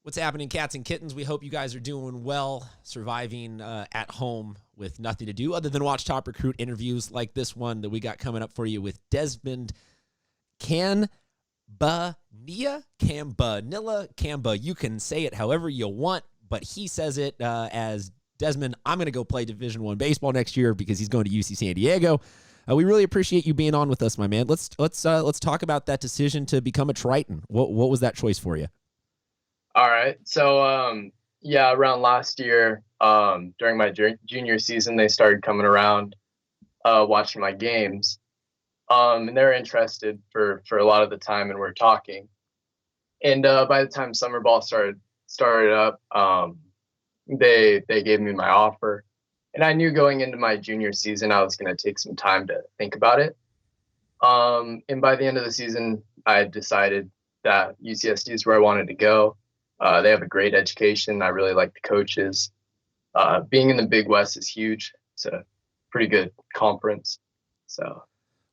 What's happening, cats and kittens? We hope you guys are doing well, surviving at home with nothing to do other than watch Top Recruit interviews like this one that we got coming up for you with Desmond Cabanilla. You can say it however you want, but he says it as Desmond. I'm going to go play Division I baseball next year because he's going to UC San Diego. We really appreciate you being on with us, my man. Let's talk about that decision to become a Triton. What was that choice for you? All right. So, around last year, during my junior season, they started coming around, watching my games. And they're interested for a lot of the time, and we're talking. And by the time summer ball started up, they gave me my offer, and I knew going into my junior season I was going to take some time to think about it. And by the end of the season, I decided that UCSD is where I wanted to go. They have a great education. I really like the coaches. Being in the Big West is huge. It's a pretty good conference. So.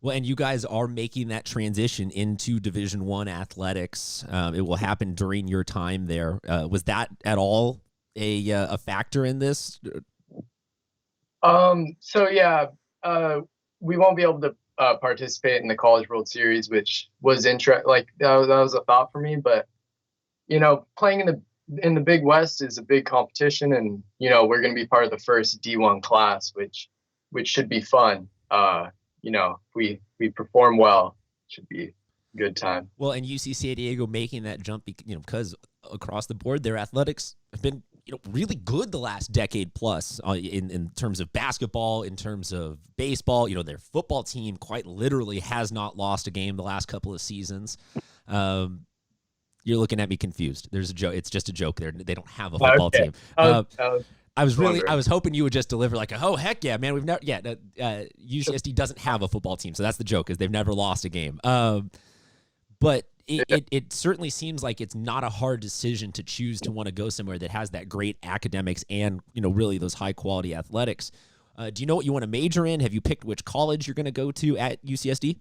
Well, and you guys are making that transition into Division I athletics. It will happen during your time there. Was that at all a factor in this? We won't be able to participate in the College World Series, which was that was a thought for me. But playing in the Big West is a big competition, and we're going to be part of the first D1 class, which should be fun. If we perform well, it should be a good time. Well, and UC San Diego making that jump, because across the board, their athletics have been really good the last decade plus in terms of basketball, in terms of baseball. Their football team quite literally has not lost a game the last couple of seasons. You're looking at me confused. There's a joke. It's just a joke there. They don't have a football team. I was hoping you would just deliver oh heck yeah, man. UCSD doesn't have a football team, so that's the joke, is they've never lost a game. But it certainly seems like it's not a hard decision to choose to want to go somewhere that has that great academics and really those high quality athletics. Do you know what you want to major in? Have you picked which college you're going to go to at UCSD?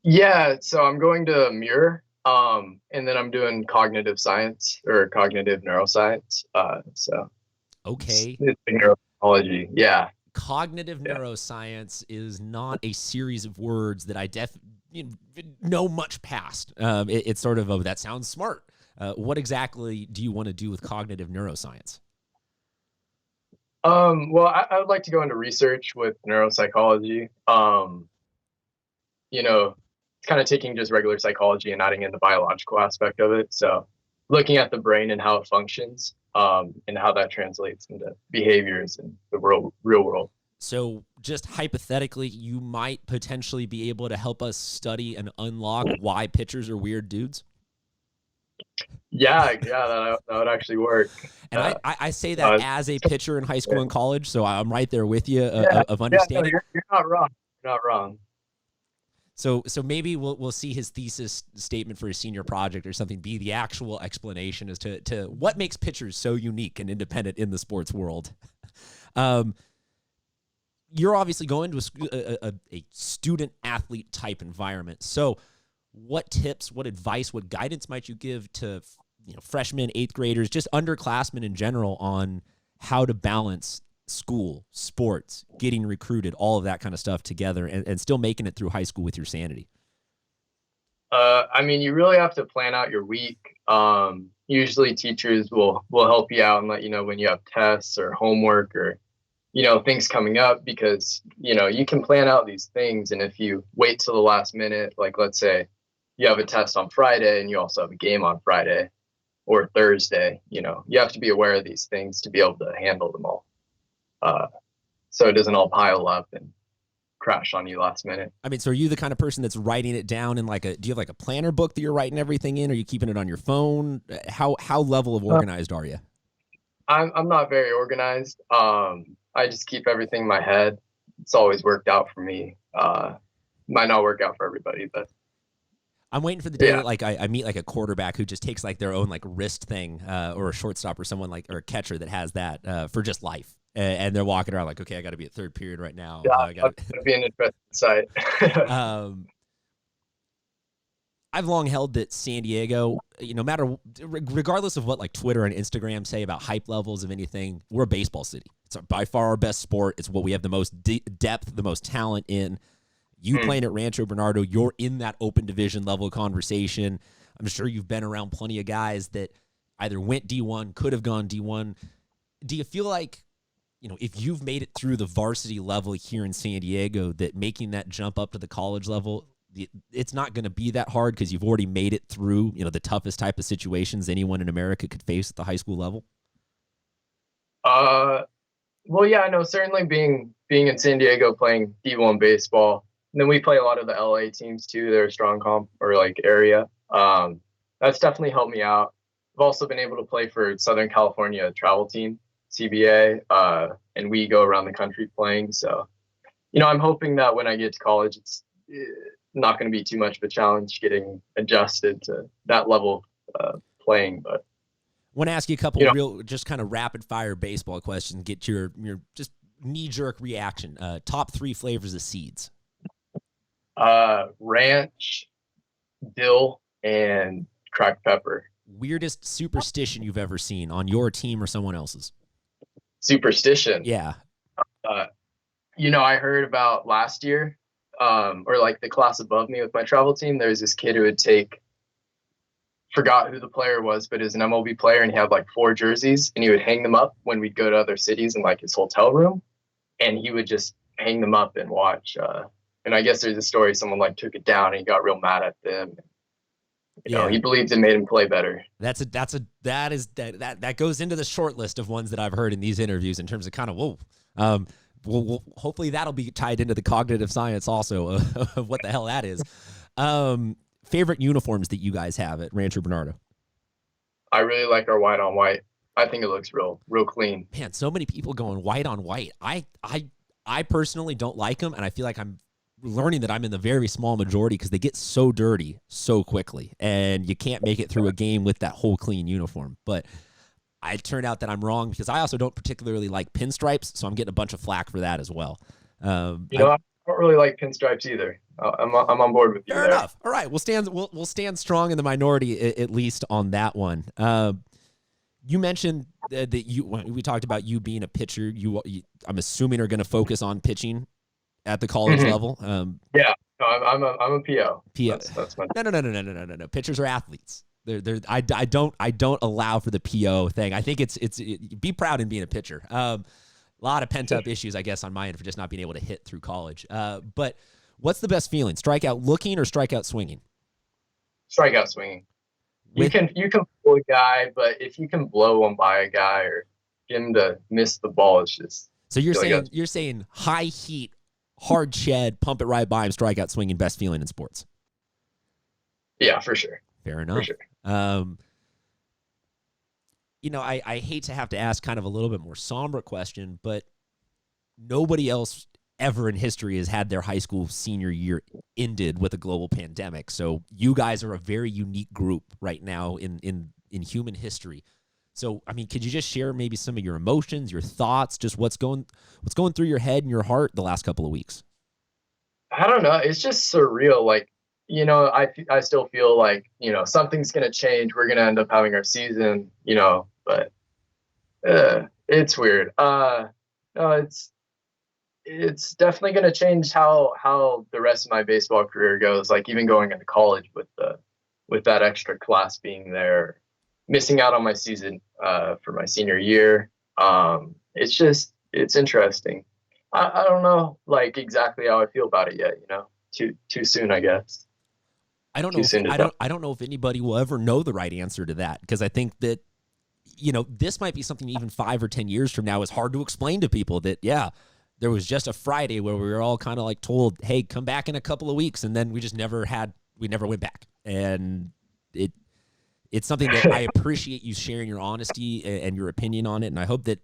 Yeah, so I'm going to Muir. And then I'm doing cognitive science or cognitive neuroscience. Okay. It's neuropsychology. Yeah. Cognitive neuroscience is not a series of words that I know much past. It's sort of, that sounds smart. What exactly do you want to do with cognitive neuroscience? Well, I would like to go into research with neuropsychology. Kind of taking just regular psychology and adding in the biological aspect of it. So looking at the brain and how it functions, and how that translates into behaviors in the real world. So just hypothetically, you might potentially be able to help us study and unlock why pitchers are weird dudes? Yeah, that would actually work. And I say that as a pitcher in high school and college, so I'm right there with you of understanding. No, you're not wrong. You're not wrong. So maybe we'll see his thesis statement for his senior project or something be the actual explanation as to what makes pitchers so unique and independent in the sports world. You're obviously going to a student-athlete type environment. So what tips, what advice, what guidance might you give to freshmen, eighth graders, just underclassmen in general on how to balance school, sports, getting recruited, all of that kind of stuff together and still making it through high school with your sanity? You really have to plan out your week. Usually teachers will help you out and let you know when you have tests or homework or, things coming up, because, you can plan out these things. And if you wait till the last minute, like let's say you have a test on Friday and you also have a game on Friday or Thursday, you have to be aware of these things to be able to handle them all. So it doesn't all pile up and crash on you last minute. So are you the kind of person that's writing it down in do you have a planner book that you're writing everything in? Are you keeping it on your phone? How level of organized are you? I'm not very organized. I just keep everything in my head. It's always worked out for me. Might not work out for everybody, but I'm waiting for the day that I meet a quarterback who just takes their own wrist thing, or a shortstop or someone or a catcher that has that for just life. And they're walking around okay, I got to be at third period right now. Yeah, that'd be an interesting sight. I've long held that San Diego, no matter, regardless of what like Twitter and Instagram say about hype levels of anything, we're a baseball city. It's by far our best sport. It's what we have the most depth, the most talent in. You playing at Rancho Bernardo, you're in that open division level conversation. I'm sure you've been around plenty of guys that either went D1, could have gone D1. Do you feel like, if you've made it through the varsity level here in San Diego, that making that jump up to the college level, it's not going to be that hard because you've already made it through, the toughest type of situations anyone in America could face at the high school level? Well, yeah, I know. Certainly, being in San Diego playing D1 baseball, and then we play a lot of the LA teams too. They're a strong comp or like area. That's definitely helped me out. I've also been able to play for Southern California travel team, CBA, and we go around the country playing. So, I'm hoping that when I get to college, it's not going to be too much of a challenge getting adjusted to that level of playing. But I want to ask you a couple real, just kind of rapid fire baseball questions. Get your just knee jerk reaction. Top 3 flavors of seeds. Ranch, dill, and cracked pepper. Weirdest superstition you've ever seen on your team or someone else's? Superstition. Yeah. I heard about last year, or like the class above me with my travel team. There's this kid who would forgot who the player was, but is an MLB player, and he had like 4 jerseys, and he would hang them up when we'd go to other cities in like his hotel room, and he would just hang them up and watch. And I guess there's a story someone like took it down and he got real mad at them. He believed it made him play better. That goes into the short list of ones that I've heard in these interviews in terms of kind of, whoa. Well, hopefully that'll be tied into the cognitive science also of what the hell that is. Favorite uniforms that you guys have at Rancho Bernardo? I really like our white on white. I think it looks real clean. Man, so many people going white on white. I personally don't like them, and I feel like I'm learning that I'm in the very small majority because they get so dirty so quickly, and you can't make it through a game with that whole clean uniform. But I turned out that I'm wrong because I also don't particularly like pinstripes, so I'm getting a bunch of flack for that as well. I don't really like pinstripes either. I'm on board with you. Fair enough. All right, we'll stand strong in the minority at least on that one. You mentioned that we talked about you being a pitcher. I'm assuming are going to focus on pitching at the college level. Yeah, no, I'm a PO. PO. That's my No. Pitchers are athletes. I don't allow for the PO thing. I think it's be proud in being a pitcher. A lot of pent up issues, I guess, on my end for just not being able to hit through college. But what's the best feeling? Strikeout looking or strikeout swinging? Strikeout swinging. You can pull a guy, but if you can blow one by a guy or get him to miss the ball, it's just. So you're saying high heat, hard shed, pump it right by him, strikeout swinging, best feeling in sports. Yeah, for sure. Fair enough. For sure. I hate to have to ask kind of a little bit more somber question, but nobody else ever in history has had their high school senior year ended with a global pandemic. So you guys are a very unique group right now in human history. So, I mean, could you just share maybe some of your emotions, your thoughts, just what's going through your head and your heart the last couple of weeks? I don't know. It's just surreal. Like, I still feel like, something's going to change. We're going to end up having our season, but it's weird. No, it's definitely going to change how the rest of my baseball career goes. Like even going into college with that extra class being there, missing out on my season for my senior year. It's interesting. I don't know like exactly how I feel about it yet. Too soon, I guess. I don't know. I don't know if anybody will ever know the right answer to that because I think that this might be something even 5 or 10 years from now is hard to explain to people that there was just a Friday where we were all kind of like told, hey, come back in a couple of weeks, and then we just never went back, and it's something that I appreciate you sharing your honesty and your opinion on it, and I hope that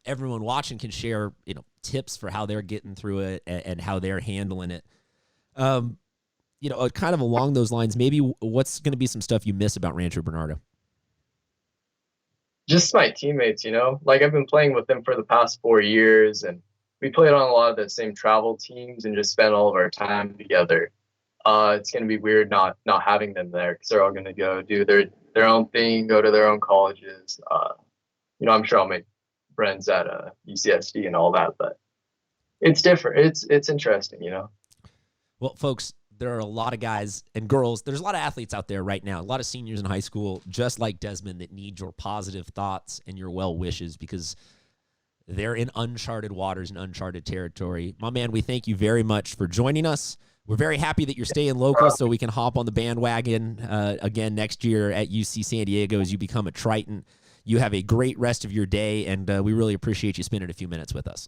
everyone watching can share tips for how they're getting through it and how they're handling it. Kind of along those lines, maybe what's going to be some stuff you miss about Rancho Bernardo? Just my teammates, like I've been playing with them for the past 4 years, and we played on a lot of the same travel teams and just spent all of our time together. it's gonna be weird not having them there because they're all gonna go do their own thing, go to their own colleges. I'm sure I'll make friends at UCSD and all that, but it's different. It's interesting, you know. Well, folks, there are a lot of guys and girls. There's a lot of athletes out there right now, a lot of seniors in high school, just like Desmond, that need your positive thoughts and your well wishes because they're in uncharted waters and uncharted territory. My man, we thank you very much for joining us. We're very happy that you're staying local so we can hop on the bandwagon again next year at UC San Diego as you become a Triton. You have a great rest of your day, and we really appreciate you spending a few minutes with us.